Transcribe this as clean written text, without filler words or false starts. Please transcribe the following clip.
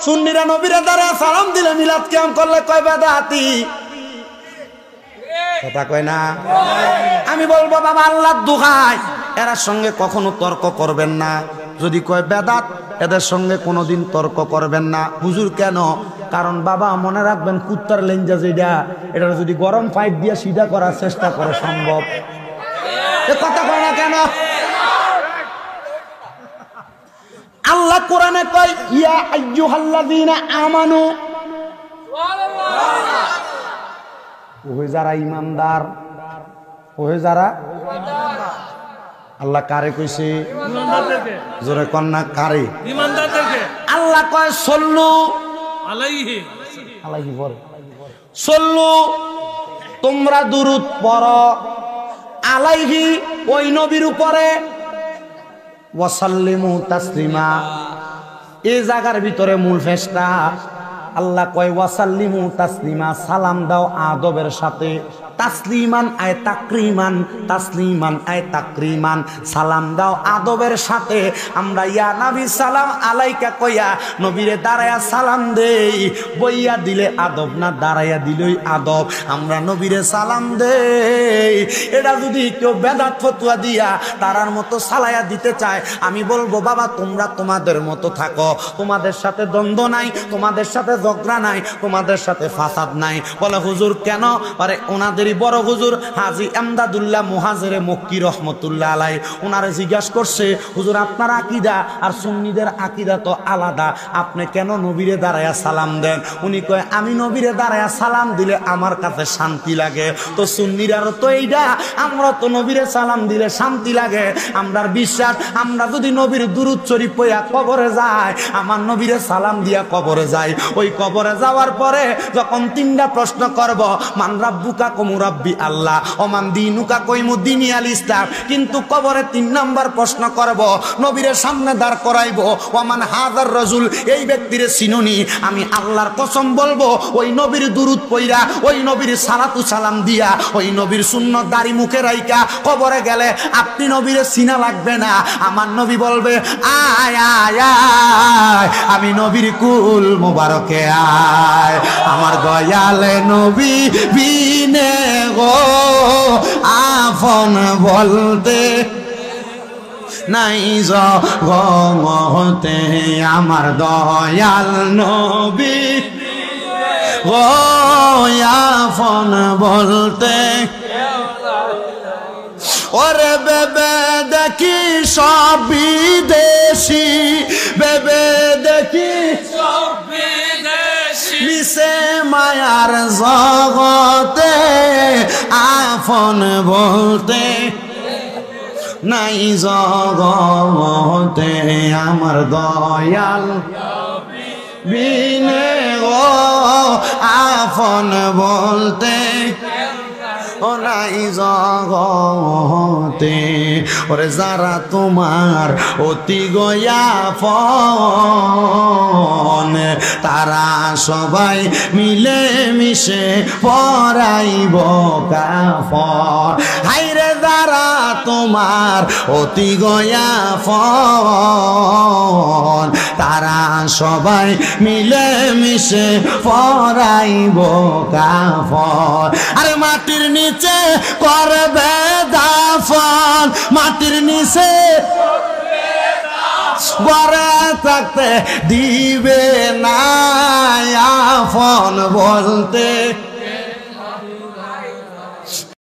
সুন্নিরা নবীরা দ্বারা সালাম দিলে মিলাদ কিয়াম করলে কয় বেদাতি, কথা কয় না? আমি বলবো বাবা আল্লাহর দোহাই এর সঙ্গে কখনো তর্ক করবেন না। যদি কয় বেদাত এদের সঙ্গে কোনোদিন তর্ক করবেন না। হুজুর কেন? কারণ বাবা মনে রাখবেন কুত্তার লেঞ্জা যেটা, এটা যদি গরম পাইপ দিয়ে সিধা করার চেষ্টা করে সম্ভব। এ কথা কয় না কেন? আল্লাহ কোরআনে কয় ইয়া আইয়ুহাল্লাযীনা আমানু, ওহে যারা ঈমানদার, ওহে যারা। আল্লাহ কারে কইছে? জোরে কন্যা কারে? ঈমানদারদেরকে। আল্লাহ কয় সল্লু আলাইহি, আলাইহি পড়ো, সল্লু তোমরা দুরূদ পড়ো, আলাইহি ওই নবীর উপরে, ওয়াসাল্লিমু তাসলিমা। এই জায়গার ভিতরে মূল ফেসটা আল্লাহ কয় ওয়াসাল্লিমু তাসলিমা, সালাম দাও আদবের সাথে। তাসলিমান আয় তাকরিমান, তাসলিমান আয় তাকরিমান, সালাম দাও আদবের সাথে। আমরা ইয়া নবী সালাম আলাইকা কইয়া নবীরে দাঁড়ায়া সালাম দেই। বইয়া দিলে আদব না, দাঁড়াইয়া দিলেই আদব। আমরা নবীরে সালাম দেই। এটা যদি কেউ বেদাত ফতুয়া দিয়া তারার মতো সালাইয়া দিতে চায়, আমি বলবো বাবা তোমরা তোমাদের মতো থাকো, তোমাদের সাথে দ্বন্দ্ব নাই, তোমাদের সাথে ঝগড়া নাই, তোমাদের সাথে ফাসাদ নাই। বলে হুজুর কেন? আরে ওনাদেরই বড় হুজুর হাজী এমদাদুল্লাহ মুহাজিরে মক্কি রহমতুল্লাহ আলাই, ওনারে জিজ্ঞাসা করছে হুজুর আপনার আকীদা আর সুন্নিদের আকীদা তো আলাদা, আপনি কেন নবীরে দাঁড়ায়া সালাম দেন? উনি কয় আমি নবীরে দাঁড়ায়া সালাম দিলে আমার কাছে শান্তি লাগে। তো সুন্নিরারও তো এইটা, আমরা তো নবীরে সালাম দিলে শান্তি লাগে। আমরার বিশ্বাস আমরা যদি নবীর দুরূদ শরীফ পড়া কবরে যাই, আমার নবীরে সালাম দিয়া কবরে যাই, ওই কবরে যাওয়ার পরে যখন তিনটা প্রশ্ন করব, মান রাব্বুকা কমু রাব্বি আল্লাহ, ওমান দিনুকা কইমু দিনি আল ইসলাম, কিন্তু কবরে 3 নাম্বার প্রশ্ন করব, নবীর সামনে দাঁড় করাইব, ওমান হাজার রাজুল, এই ব্যক্তিরে চিনুনি? আমি আল্লাহর কসম বলবো ওই নবীর দুরূদ পইরা, ওই নবীর সালাতু সালাম দিয়া, ওই নবীর সুন্নত দাড়ি মুখে রাইকা কবরে গেলে আপনি নবীরে চিনা লাগবে না। আমার নবী বলবে আয় আয় আয়, আমি নবীর কুল মুবারকে আয়, আমার দয়ালে নবী বিনে গো আপন বলতে নাই জগতে, আমার দয়াল নবী গো আপন বলতে। ওরে বেবে দেখি সব বিদেশি, বেবে দেখি সব বিদেশি, মিশে মায়ার জগতে আপন বলতে নাই জগতে, আমার দয়াল বিনে গো আপন বলতে নাই জগতে। ওরে যারা তোমার অতি গোয়াপন, তারা সবাই মিলে মিশে পরাইব কাফন। হাইরে যারা তোমার অতি গোয়াপন, তারা সবাই মিলে মিশে পরাইব কাফন। আরে মাটির নিচে করবে দাফন, মাটির নিচে ঘরে থাকতে দিবে না আপন বলতে।